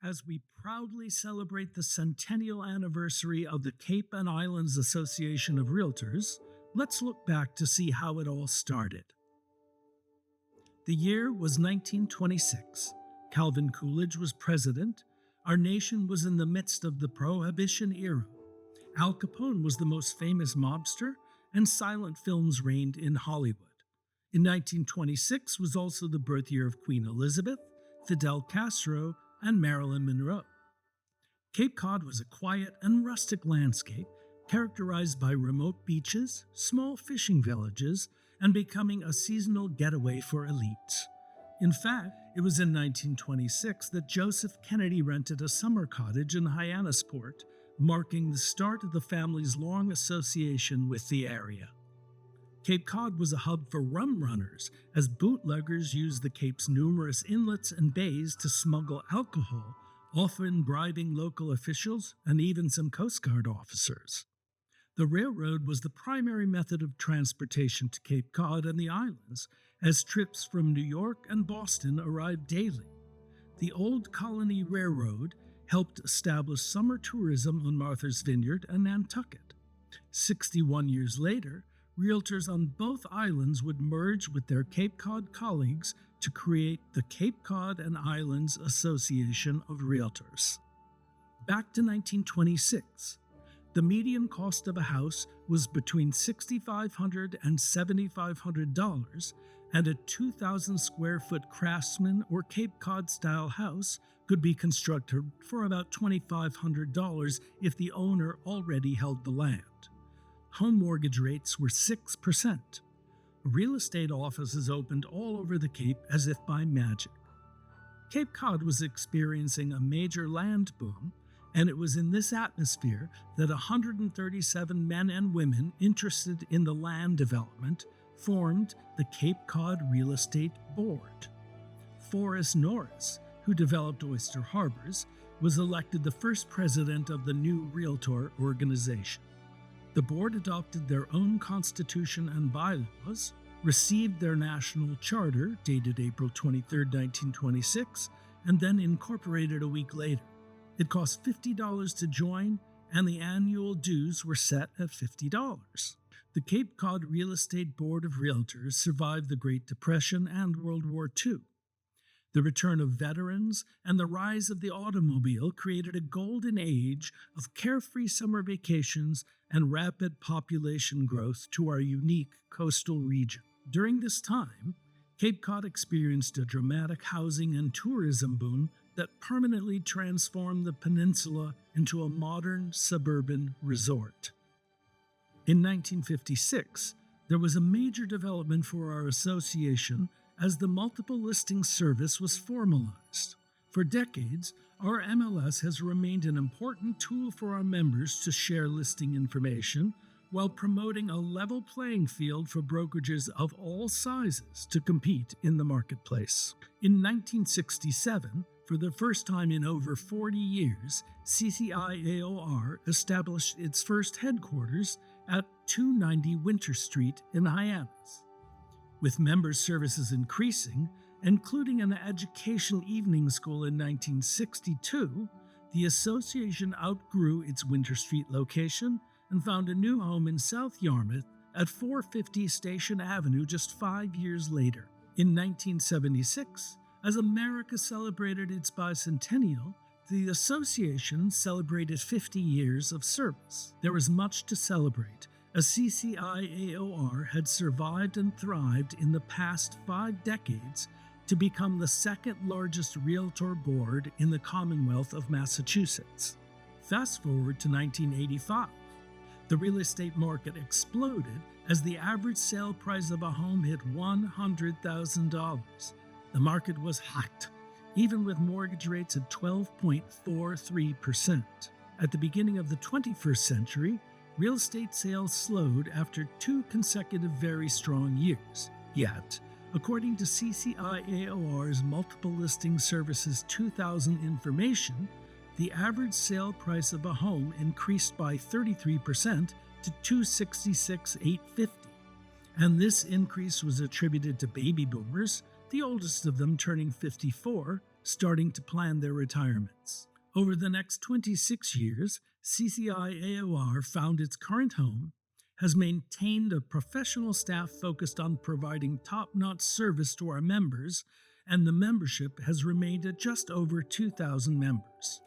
As we proudly celebrate the centennial anniversary of the Cape and Islands Association of Realtors, let's look back to see how it all started. The year was 1926. Calvin Coolidge was president. Our nation was in the midst of the Prohibition era. Al Capone was the most famous mobster, and silent films reigned in Hollywood. In 1926 was also the birth year of Queen Elizabeth, Fidel Castro, and Marilyn Monroe. Cape Cod was a quiet and rustic landscape characterized by remote beaches, small fishing villages, and becoming a seasonal getaway for elites. In fact, it was in 1926 that Joseph Kennedy rented a summer cottage in Hyannisport, marking the start of the family's long association with the area. Cape Cod was a hub for rum runners, as bootleggers used the Cape's numerous inlets and bays to smuggle alcohol, often bribing local officials and even some Coast Guard officers. The railroad was the primary method of transportation to Cape Cod and the islands, as trips from New York and Boston arrived daily. The Old Colony Railroad helped establish summer tourism on Martha's Vineyard and Nantucket. 61 years later, realtors on both islands would merge with their Cape Cod colleagues to create the Cape Cod and Islands Association of Realtors. Back to 1926, the median cost of a house was between $6,500 and $7,500, and a 2,000 square foot Craftsman or Cape Cod style house could be constructed for about $2,500 if the owner already held the land. Home mortgage rates were 6%. Real estate offices opened all over the Cape as if by magic. Cape Cod was experiencing a major land boom, and it was in this atmosphere that 137 men and women interested in the land development formed the Cape Cod Real Estate Board. Forrest Norris, who developed Oyster Harbors, was elected the first president of the new Realtor organization. The board adopted their own constitution and bylaws, received their national charter, dated April 23, 1926, and then incorporated a week later. It cost $50 to join, and the annual dues were set at $50. The Cape Cod Real Estate Board of Realtors survived the Great Depression and World War II. The return of veterans and the rise of the automobile created a golden age of carefree summer vacations and rapid population growth to our unique coastal region. During this time, Cape Cod experienced a dramatic housing and tourism boom that permanently transformed the peninsula into a modern suburban resort. In 1956, there was a major development for our association as the multiple listing service was formalized. For decades, our MLS has remained an important tool for our members to share listing information while promoting a level playing field for brokerages of all sizes to compete in the marketplace. In 1967, for the first time in over 40 years, CCIAOR established its first headquarters at 290 Winter Street in Hyannis. With member services increasing, including an educational evening school in 1962, the association outgrew its Winter Street location and found a new home in South Yarmouth at 450 Station Avenue just 5 years later. In 1976, as America celebrated its bicentennial, the association celebrated 50 years of service. There was much to celebrate, as CCIAOR had survived and thrived in the past 5 decades to become the second largest realtor board in the Commonwealth of Massachusetts. Fast forward to 1985. The real estate market exploded as the average sale price of a home hit $100,000. The market was hot, even with mortgage rates at 12.43%. At the beginning of the 21st century, real estate sales slowed after 2 consecutive very strong years. Yet, according to CCIAOR's Multiple Listing Services 2000 information, the average sale price of a home increased by 33% to $266,850. And this increase was attributed to baby boomers, the oldest of them turning 54, starting to plan their retirements. Over the next 26 years, CCI AOR found its current home, has maintained a professional staff focused on providing top-notch service to our members, and the membership has remained at just over 2,000 members.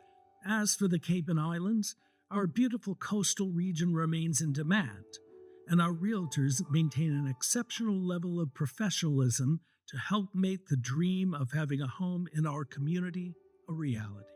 As for the Cape and Islands, our beautiful coastal region remains in demand, and our realtors maintain an exceptional level of professionalism to help make the dream of having a home in our community a reality.